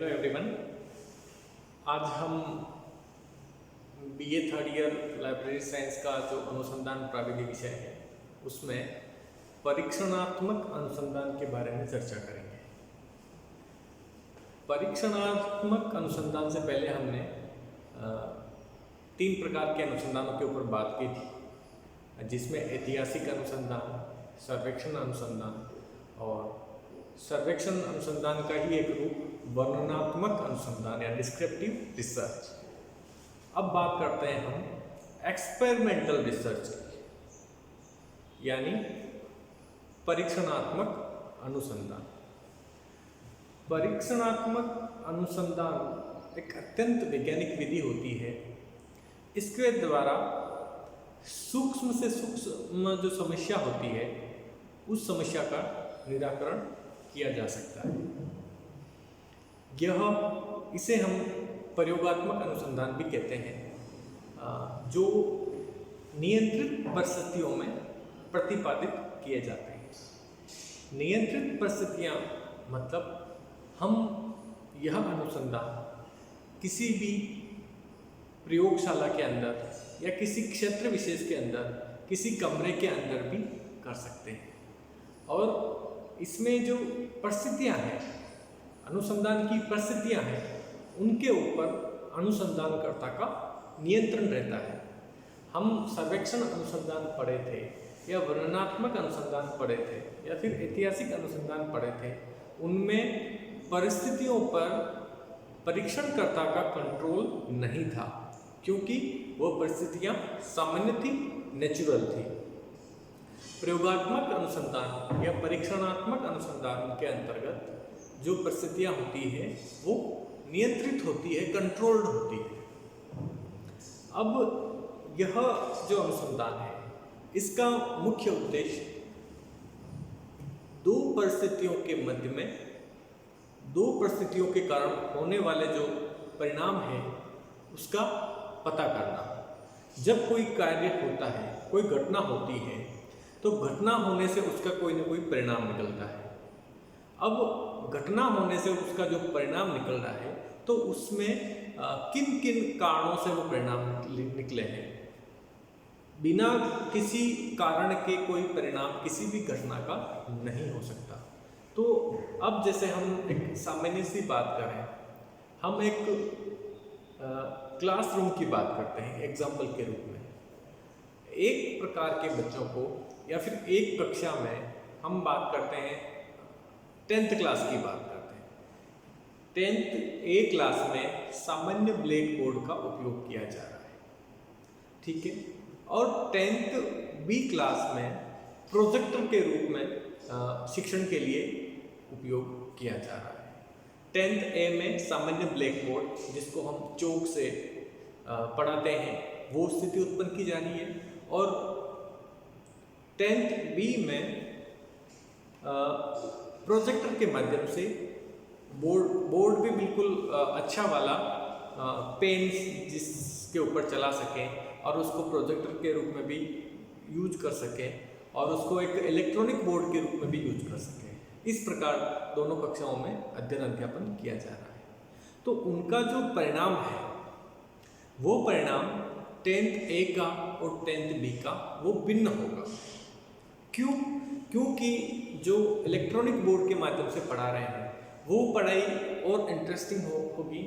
Hello everyone. आज हम BA third year library science का जो अनुसंधान प्राविधिक विषय है उसमें परीक्षणात्मक अनुसंधान के बारे में चर्चा करेंगे। परीक्षणात्मक अनुसंधान से पहले हमने 3 प्रकार के अनुसंधानों के ऊपर बात की थी, जिसमें ऐतिहासिक अनुसंधान, सर्वेक्षण अनुसंधान और सर्वेक्षण अनुसंधान का ही एक रूप वर्णनात्मक अनुसंधान या डिस्क्रिप्टिव रिसर्च। अब बात करते हैं हम एक्सपेरिमेंटल रिसर्च की, यानी परीक्षणात्मक अनुसंधान। परीक्षणात्मक अनुसंधान एक अत्यंत वैज्ञानिक विधि होती है। इसके द्वारा सूक्ष्म से सूक्ष्म जो समस्या होती है उस समस्या का निराकरण किया जा सकता है। इसे हम प्रयोगात्मक अनुसंधान भी कहते हैं, जो नियंत्रित परिस्थितियों में प्रतिपादित किए जाते हैं। नियंत्रित परिस्थितियाँ मतलब हम यह अनुसंधान किसी भी प्रयोगशाला के अंदर या किसी क्षेत्र विशेष के अंदर, किसी कमरे के अंदर भी कर सकते हैं। और इसमें जो परिस्थितियाँ हैं, अनुसंधान की परिस्थितियाँ हैं, उनके ऊपर अनुसंधानकर्ता का नियंत्रण रहता है। हम सर्वेक्षण अनुसंधान पढ़े थे या वर्णनात्मक अनुसंधान पढ़े थे या फिर ऐतिहासिक अनुसंधान पढ़े थे, उनमें परिस्थितियों पर परीक्षणकर्ता का कंट्रोल नहीं था, क्योंकि वो परिस्थितियाँ सामान्य थी, नेचुरल थी। प्रयोगात्मक अनुसंधान या परीक्षणात्मक अनुसंधान के अंतर्गत जो परिस्थितियाँ होती है वो नियंत्रित होती है, कंट्रोल्ड होती है। अब यह जो अनुसंधान है, इसका मुख्य उद्देश्य 2 परिस्थितियों के मध्य में 2 परिस्थितियों के कारण होने वाले जो परिणाम है उसका पता करना। जब कोई कार्य होता है, कोई घटना होती है, तो घटना होने से उसका कोई ना कोई परिणाम निकलता है। अब घटना होने से उसका जो परिणाम निकल रहा है, तो उसमें किन किन कारणों से वो परिणाम निकले हैं। बिना किसी कारण के कोई परिणाम किसी भी घटना का नहीं हो सकता। तो अब जैसे हम एक सामान्य सी बात करें, हम एक क्लासरूम की बात करते हैं एग्जाम्पल के रूप में। एक प्रकार के बच्चों को या फिर एक कक्षा में हम बात करते हैं 10th क्लास की बात करते हैं। 10th A क्लास में सामान्य ब्लैक बोर्ड का उपयोग किया जा रहा है, ठीक है। और 10th B क्लास में प्रोजेक्टर के रूप में शिक्षण के लिए उपयोग किया जा रहा है। 10th A में सामान्य ब्लैक बोर्ड, जिसको हम चौक से पढ़ाते हैं, वो स्थिति उत्पन्न की जा रही है। और 10th B में प्रोजेक्टर के माध्यम से बोर्ड भी बिल्कुल अच्छा वाला पेन जिसके ऊपर चला सकें और उसको प्रोजेक्टर के रूप में भी यूज कर सकें और उसको एक इलेक्ट्रॉनिक बोर्ड के रूप में भी यूज कर सकें। इस प्रकार दोनों कक्षाओं में अध्ययन अध्यापन किया जा रहा है। तो उनका जो परिणाम है वो परिणाम 10th A का और 10th B का वो भिन्न होगा। क्यों? क्योंकि जो इलेक्ट्रॉनिक बोर्ड के माध्यम से पढ़ा रहे हैं वो पढ़ाई और इंटरेस्टिंग होगी,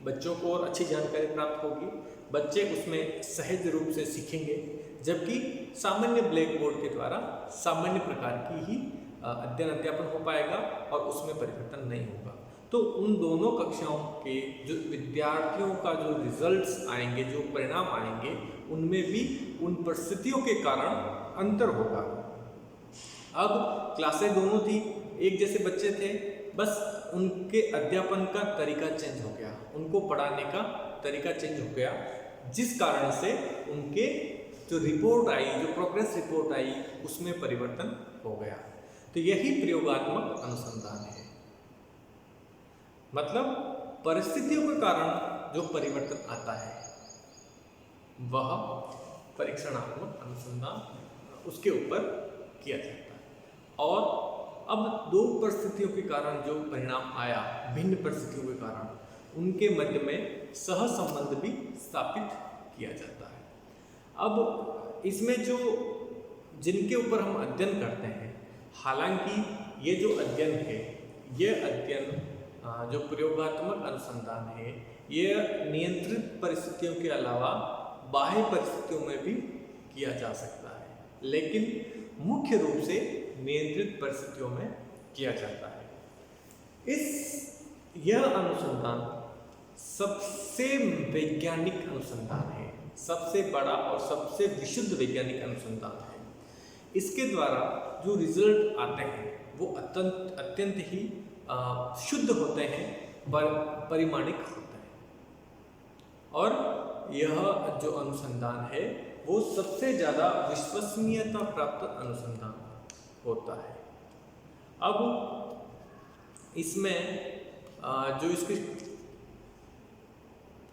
बच्चों को और अच्छी जानकारी प्राप्त होगी, बच्चे उसमें सहज रूप से सीखेंगे। जबकि सामान्य ब्लैक बोर्ड के द्वारा सामान्य प्रकार की ही अध्ययन अध्यापन हो पाएगा और उसमें परिवर्तन नहीं होगा। तो उन दोनों कक्षाओं के जो विद्यार्थियों का जो रिजल्ट्स आएंगे, जो परिणाम आएंगे, उनमें भी उन परिस्थितियों के कारण अंतर होगा। अब क्लासें दोनों थी, एक जैसे बच्चे थे, बस उनके अध्यापन का तरीका चेंज हो गया, उनको पढ़ाने का तरीका चेंज हो गया, जिस कारण से उनके जो रिपोर्ट आई, जो प्रोग्रेस रिपोर्ट आई, उसमें परिवर्तन हो गया। तो यही प्रयोगात्मक अनुसंधान है। मतलब परिस्थितियों के कारण जो परिवर्तन आता है वह परीक्षणात्मक अनुसंधान उसके ऊपर किया जाता है। और अब दो परिस्थितियों के कारण जो परिणाम आया, भिन्न परिस्थितियों के कारण, उनके मध्य में सहसंबंध भी स्थापित किया जाता है। अब इसमें जो जिनके ऊपर हम अध्ययन करते हैं, हालांकि ये जो अध्ययन है, ये अध्ययन जो प्रयोगात्मक अनुसंधान है, ये नियंत्रित परिस्थितियों के अलावा बाह्य परिस्थितियों में भी किया जा सकता है, लेकिन मुख्य रूप से नियंत्रित परिस्थितियों में किया जाता है। यह अनुसंधान सबसे वैज्ञानिक अनुसंधान है, सबसे बड़ा और सबसे विशुद्ध वैज्ञानिक अनुसंधान है। इसके द्वारा जो रिजल्ट आते हैं वो अत्यंत ही शुद्ध होते हैं, परिमाणिक होते हैं, और यह जो अनुसंधान है वो सबसे ज़्यादा विश्वसनीयता प्राप्त अनुसंधान होता है। अब इसमें जो इसके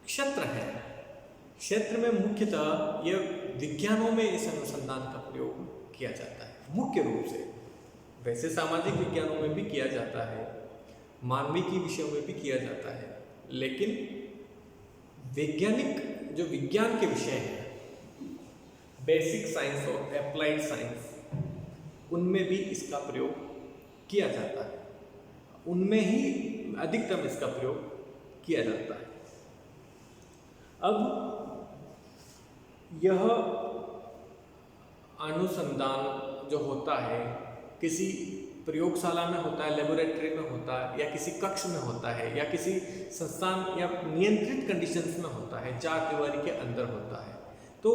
क्षेत्र है, क्षेत्र में मुख्यतः यह विज्ञानों में इस अनुसंधान का प्रयोग किया जाता है मुख्य रूप से। वैसे सामाजिक विज्ञानों में भी किया जाता है, मानविकी विषयों में भी किया जाता है, लेकिन वैज्ञानिक जो विज्ञान के विषय हैं, बेसिक साइंस और एप्लाइड साइंस, उनमें भी इसका प्रयोग किया जाता है, उनमें ही अधिकतम इसका प्रयोग किया जाता है। अब यह अनुसंधान जो होता है किसी प्रयोगशाला में होता है, लेबोरेटरी में होता है, या किसी कक्ष में होता है, या किसी संस्थान या नियंत्रित कंडीशंस में होता है, चार दीवारी के अंदर होता है, तो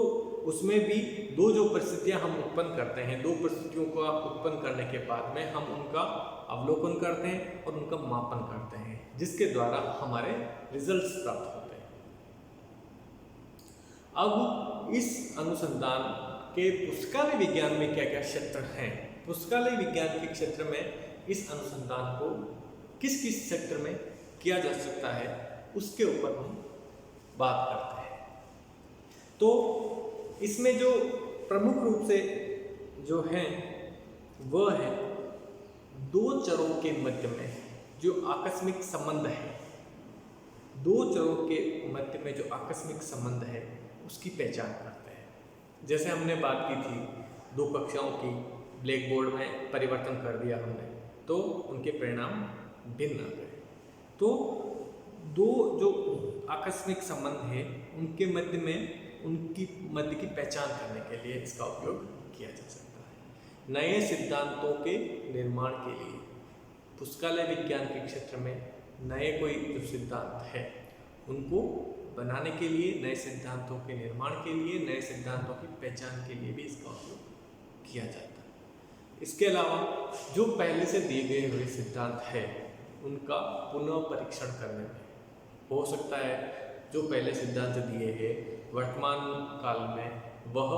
उसमें भी दो जो परिस्थितियां हम उत्पन्न करते हैं, दो परिस्थितियों को उत्पन्न करने के बाद में हम उनका अवलोकन करते हैं और उनका मापन करते हैं, जिसके द्वारा हमारे रिजल्ट्स प्राप्त होते हैं। अब इस अनुसंधान के पुस्तकालय विज्ञान में क्या क्या क्षेत्र हैं, पुस्तकालय विज्ञान के क्षेत्र में इस अनुसंधान को किस किस क्षेत्र में किया जा सकता है, उसके ऊपर हम बात करते हैं। तो इसमें जो प्रमुख रूप से जो है वह है दो चरों के मध्य में जो आकस्मिक संबंध है, दो चरों के मध्य में जो आकस्मिक संबंध है उसकी पहचान करते हैं। जैसे हमने बात की थी दो कक्षाओं की, ब्लैक बोर्ड में परिवर्तन कर दिया हमने तो उनके परिणाम भिन्न आ गए। तो दो जो आकस्मिक संबंध है उनके मध्य में उनकी मध्य की पहचान करने के लिए इसका उपयोग किया जा सकता है। नए सिद्धांतों के निर्माण के लिए पुस्तकालय विज्ञान के क्षेत्र में नए कोई जो सिद्धांत है उनको बनाने के लिए, नए सिद्धांतों के निर्माण के लिए, नए सिद्धांतों की पहचान के लिए भी इसका उपयोग किया जाता है। इसके अलावा जो पहले से दिए गए हुए सिद्धांत है उनका पुनः परीक्षण करने में हो सकता है जो पहले सिद्धांत दिए हैं वर्तमान काल में वह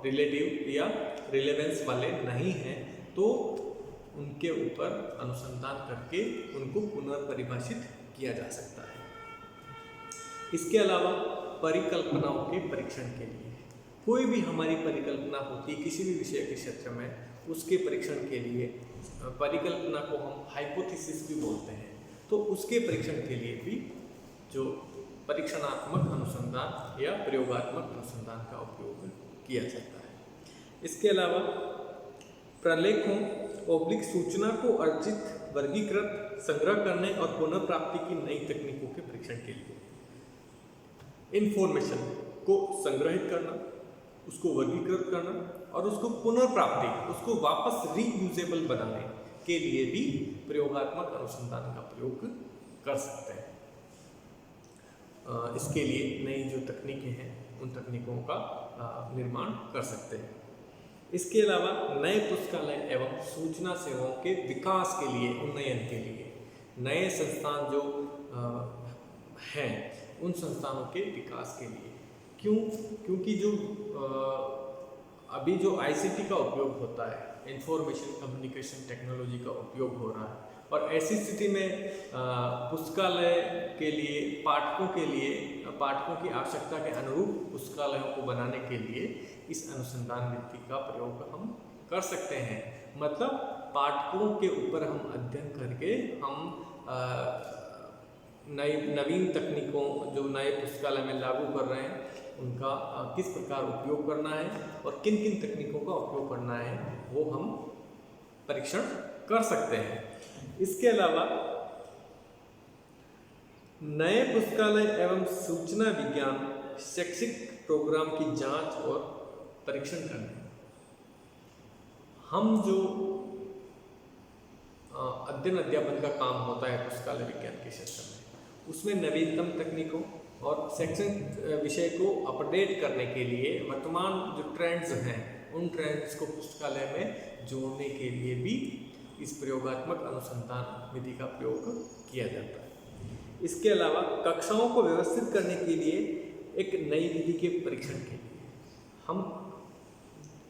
रिलेटिव या रिलेवेंस वाले नहीं हैं, तो उनके ऊपर अनुसंधान करके उनको पुनर्परिभाषित किया जा सकता है। इसके अलावा परिकल्पनाओं के परीक्षण के लिए कोई भी हमारी परिकल्पना होती है किसी भी विषय के क्षेत्र में, उसके परीक्षण के लिए परिकल्पना को हम हाइपोथेसिस भी बोलते हैं, तो उसके परीक्षण के लिए भी जो परीक्षणात्मक अनुसंधान या प्रयोगात्मक अनुसंधान का उपयोग किया जाता है। इसके अलावा प्रलेखों ओब्लिक सूचना को अर्जित, वर्गीकृत, संग्रह करने और पुनः प्राप्ति की नई तकनीकों के परीक्षण के लिए इंफॉर्मेशन को संग्रहित करना, उसको वर्गीकृत करना और उसको पुनर्प्राप्ति, उसको वापस रीयूजेबल बनाने के लिए भी प्रयोगात्मक अनुसंधान का प्रयोग कर सकते हैं। इसके लिए नई जो तकनीकें हैं उन तकनीकों का निर्माण कर सकते हैं। इसके अलावा नए पुस्तकालय एवं सूचना सेवाओं के विकास के लिए, उन्नयन के लिए नए संस्थान जो हैं उन संस्थानों के विकास के लिए, क्योंकि जो अभी जो ICT का उपयोग होता है, इंफॉर्मेशन कम्युनिकेशन टेक्नोलॉजी का उपयोग हो रहा है, और ऐसी स्थिति में पुस्तकालय के लिए, पाठकों की आवश्यकता के अनुरूप पुस्तकालयों को बनाने के लिए इस अनुसंधान वृत्ति का प्रयोग हम कर सकते हैं। मतलब पाठकों के ऊपर हम अध्ययन करके हम नवीन तकनीकों जो नए पुस्तकालय में लागू कर रहे हैं उनका किस प्रकार उपयोग करना है और किन किन तकनीकों का उपयोग करना है वो हम परीक्षण कर सकते हैं। इसके अलावा नए पुस्तकालय एवं सूचना विज्ञान शैक्षिक प्रोग्राम की जांच और परीक्षण करना। हम जो अध्ययन अध्यापन का काम होता है पुस्तकालय विज्ञान के क्षेत्र में, उसमें नवीनतम तकनीकों और शैक्षणिक विषय को अपडेट करने के लिए वर्तमान जो ट्रेंड्स हैं उन ट्रेंड्स को पुस्तकालय में जोड़ने के लिए भी इस प्रयोगात्मक अनुसंधान विधि का प्रयोग किया जाता है। इसके अलावा कक्षाओं को व्यवस्थित करने के लिए एक नई विधि के परीक्षण के लिए हम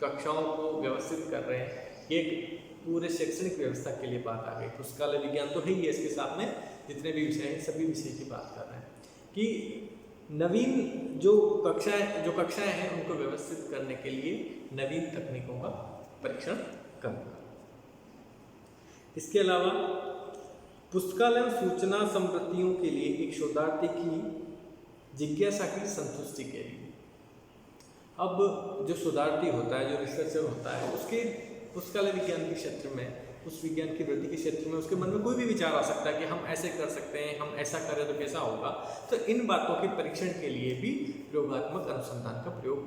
कक्षाओं को व्यवस्थित कर रहे हैं। एक पूरे शैक्षणिक व्यवस्था के लिए बात आ गई, पुस्तकालय विज्ञान तो है ही है, इसके साथ में जितने भी विषय हैं सभी विषय की बात कर रहे हैं कि नवीन जो कक्षाएं हैं उनको व्यवस्थित करने के लिए नवीन तकनीकों का परीक्षण करना। इसके अलावा पुस्तकालय में सूचना संपत्तियों के लिए एक शोधार्थी की जिज्ञासा की संतुष्टि के लिए, अब जो शोधार्थी होता है, जो रिसर्चर होता है, उसके पुस्तकालय विज्ञान के क्षेत्र में, उस विज्ञान की वृद्धि के क्षेत्र में उसके मन में कोई भी विचार आ सकता है कि हम ऐसे कर सकते हैं, हम ऐसा करें तो कैसा होगा। तो इन बातों के परीक्षण के लिए भी प्रयोगात्मक अनुसंधान का प्रयोग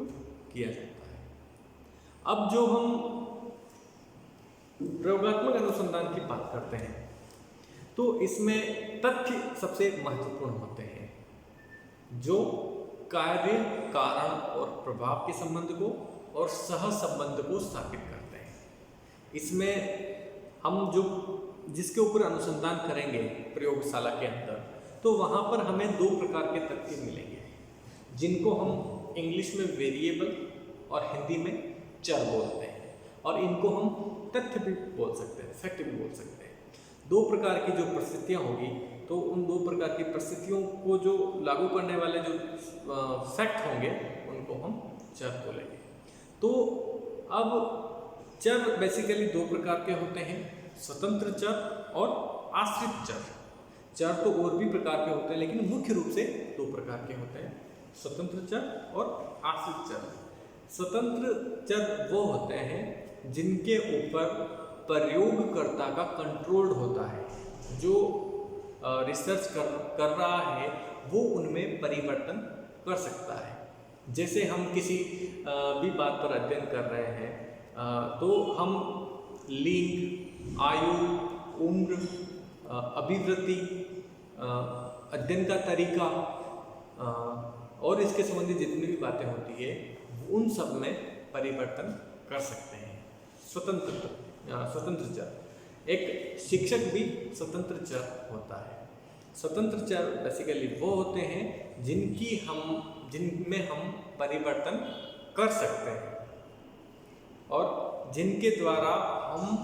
किया जाता है। अब जो हम प्रयोगात्मक अनुसंधान की बात करते हैं तो इसमें तथ्य सबसे महत्वपूर्ण होते हैं जो कार्य, कारण और प्रभाव के संबंध को और सह संबंध को स्थापित करते हैं। इसमें हम जिसके ऊपर अनुसंधान करेंगे प्रयोगशाला के अंदर, तो वहाँ पर हमें दो प्रकार के तथ्य मिलेंगे जिनको हम इंग्लिश में वेरिएबल और हिंदी में चर बोलते हैं, और इनको हम तथ्य भी बोल सकते हैं, फैक्ट भी बोल सकते हैं। दो प्रकार की जो परिस्थितियाँ होगी तो उन दो प्रकार की परिस्थितियों को जो लागू करने वाले जो फैक्ट होंगे उनको हम चर बोलेंगे। तो अब चर बेसिकली दो प्रकार के होते हैं, स्वतंत्र चर और आश्रित चर। चर तो और भी प्रकार के होते हैं लेकिन मुख्य रूप से दो प्रकार के होते हैं, स्वतंत्र चर और आश्रित चर। स्वतंत्र चर वो होते हैं जिनके ऊपर प्रयोगकर्ता का कंट्रोल होता है, जो रिसर्च कर रहा है वो उनमें परिवर्तन कर सकता है। जैसे हम किसी भी बात पर अध्ययन कर रहे हैं तो हम लिंग, आयु, उम्र, अभिवृत्ति, अध्ययन का तरीका और इसके संबंधी जितनी भी बातें होती है उन सब में परिवर्तन कर सकते हैं स्वतंत्र चर। एक शिक्षक भी स्वतंत्र चर होता है। स्वतंत्र चर बेसिकली वो होते हैं जिनमें हम परिवर्तन कर सकते हैं और जिनके द्वारा हम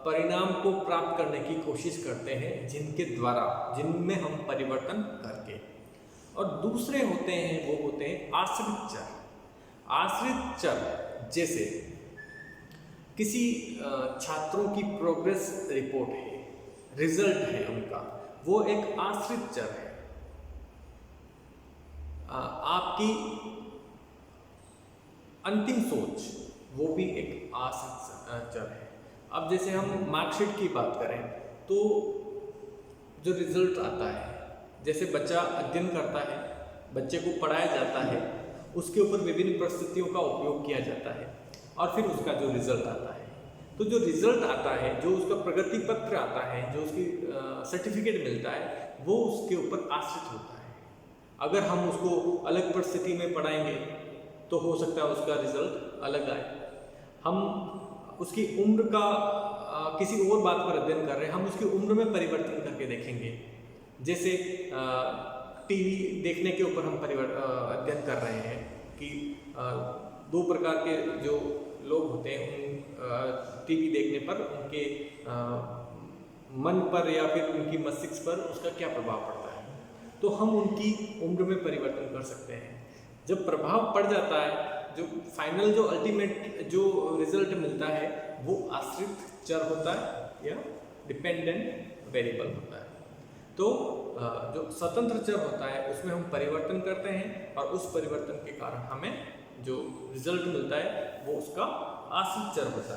परिणाम को प्राप्त करने की कोशिश करते हैं, जिनमें हम परिवर्तन करके। और दूसरे होते हैं वो होते हैं आश्रित चर। आश्रित चर जैसे किसी छात्रों की प्रोग्रेस रिपोर्ट है, रिजल्ट है उनका, वो एक आश्रित चर है। आपकी अंतिम सोच वो भी एक आश्रित चर है। अब जैसे हम मार्कशीट की बात करें तो जो रिजल्ट आता है, जैसे बच्चा अध्ययन करता है, बच्चे को पढ़ाया जाता है, उसके ऊपर विभिन्न परिस्थितियों का उपयोग किया जाता है और फिर उसका जो रिजल्ट आता है, तो जो रिजल्ट आता है, जो उसका प्रगति पत्र आता है, जो उसकी सर्टिफिकेट मिलता है, वो उसके ऊपर आश्रित होता है। अगर हम उसको अलग परिस्थिति में पढ़ाएंगे तो हो सकता है उसका रिजल्ट अलग आए। हम उसकी उम्र का किसी और बात पर अध्ययन कर रहे हैं, हम उसकी उम्र में परिवर्तन करके देखेंगे। जैसे टीवी देखने के ऊपर हम अध्ययन कर रहे हैं कि दो प्रकार के जो लोग होते हैं, उन टीवी देखने पर उनके मन पर या फिर उनकी मस्तिष्क पर उसका क्या प्रभाव पड़ता है, तो हम उनकी उम्र में परिवर्तन कर सकते हैं। जब प्रभाव पड़ जाता है, जो फाइनल जो अल्टीमेट जो रिजल्ट मिलता है वो आश्रित चर होता है या डिपेंडेंट वेरिएबल होता है। तो जो स्वतंत्र चर होता है उसमें हम परिवर्तन करते हैं और उस परिवर्तन के कारण हमें जो रिजल्ट मिलता है वो उसका आश्रित चर होता है।